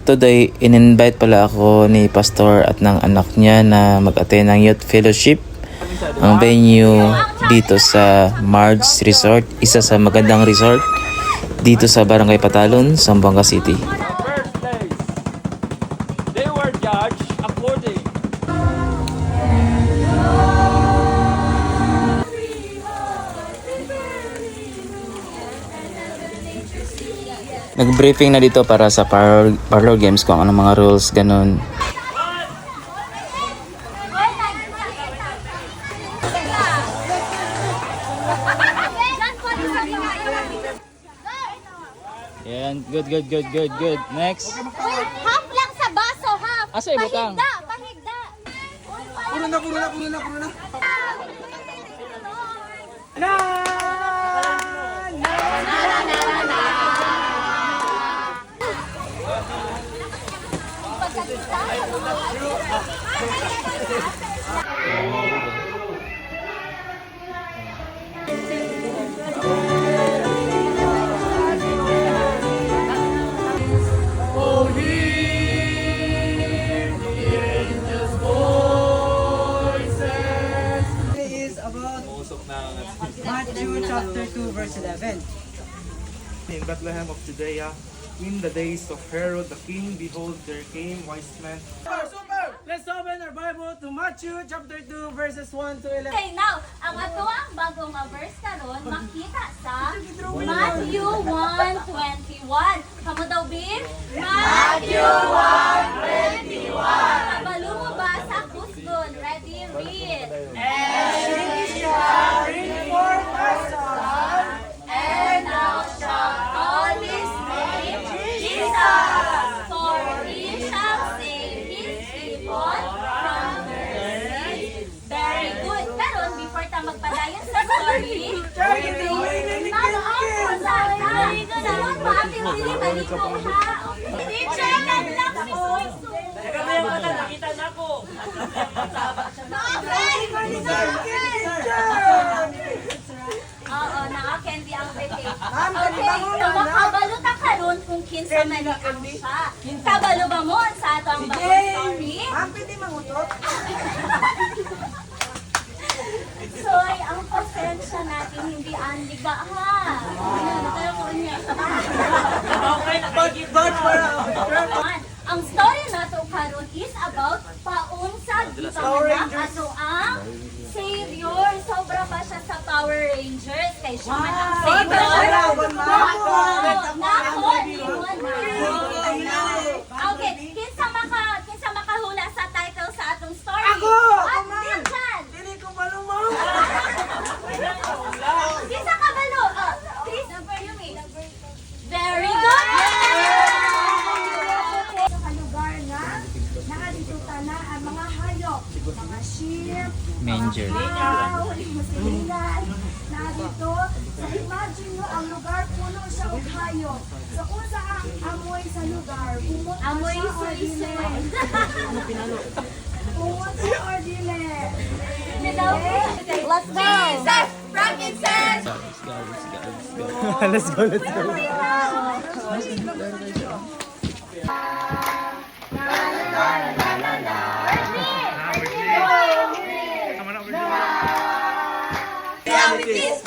today, in-invite pala ako ni Pastor at ng anak niya na mag-attend ng youth fellowship. Ang venue dito sa Marge Resort, isa sa magandang resort dito sa Barangay Patalon, Zamboanga City. They were judged according. Nag-briefing na dito para sa parlor games kung anong mga rules, ganun. Yan, good. Next. Half lang sa baso, half. Asa ibutang? Pahigda. Puro na. Is about Matthew chapter 2 verse 11. In Bethlehem of Judea, in the days of Herod the king, behold, there came wise men. Super! Let's open our Bible to Matthew chapter 2 verses 1 to 11. Okay, now, ang ato ang bagong verse karon makita sa Matthew 1:21. Kamu daw, Bin? Matthew 1:21. Kabalo mo ba sa kusgon? Ready, read. And thou shalt call his name Jesus, for he shall save his people from their sins. Very good. Karon, before ta magpadayon sa story, nanoon sa Sarot mo ating dili malikong ha. Teacher, nag-lock si Suisu. Nakita na ko. Oo, naka-candy ang bete. Okay, so makabalo ta karon kung kinsa man ang siya. Kabalo ba mo sa ato ang bagong story? Ma'am, pwede mangutot? So, ay, ang pasensya natin hindi andiga ha. Ang story nato karon is about paunsa gipanganak ato ang Savior. Sobra ba siya sa Power Rangers? Kay siya man ang Savior. Okay, kinsa makahula sa title sa atong story? Ako! At Ma'am! Diljan! Dili ko malumang. Kinsa ka balo? Chris, very good! Sa lugar na nakadito na ang mga hayop, mga sheep, Manger. cow, musilingan, narito. So imagine nyo ang lugar puno siya og hayop. So kung sa amoy sa lugar, kumot na Amoy siya or dili. Kumot siya or dili. Let's go! Jesus! Frankincense! Let's go.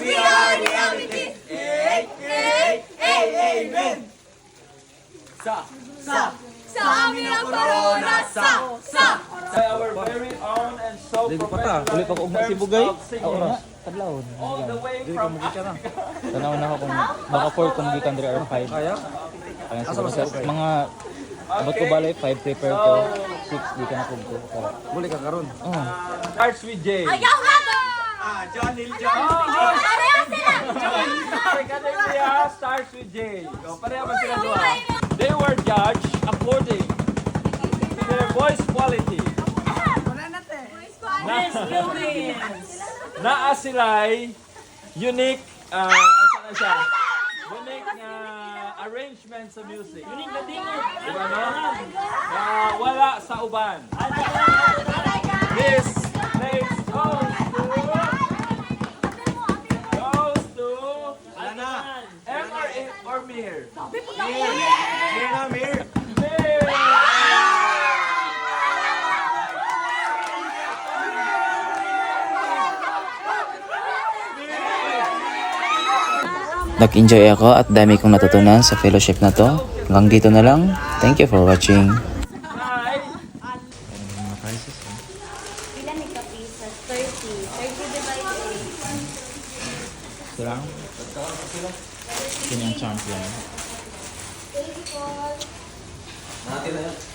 We are the Amities! Amen! Sa amin ang corona! Sa! By our very own and so professional Ulit ako terms sibugay. of singing. Tadlawon. All the way from Africa. Tanaw na ako kung baka 4 kung gikan diri or 5. Kaya sa mga abot ko balay 5 prepare ko 6 gikan ako ko. Muli ka karon. Oh. Starts with J. Ayaw na to! John Hill Pareha sila! Academia starts with J. O, pareha ba sila doon? They were judged according to their voice quality. Naa sila'y unique, saan na siya? Unique na arrangement sa music. Unique na dingo. Diba no? Wala sa uban. This place goes to M or Mir? Mir na, Mir. Mir! Nag-enjoy ako at dami kong natutunan sa fellowship na to. Hanggang dito na lang. Thank you for watching. Ilan ni kapisas? 30. 30 divided 8. Silang? Sino yung champion? Natin na yan.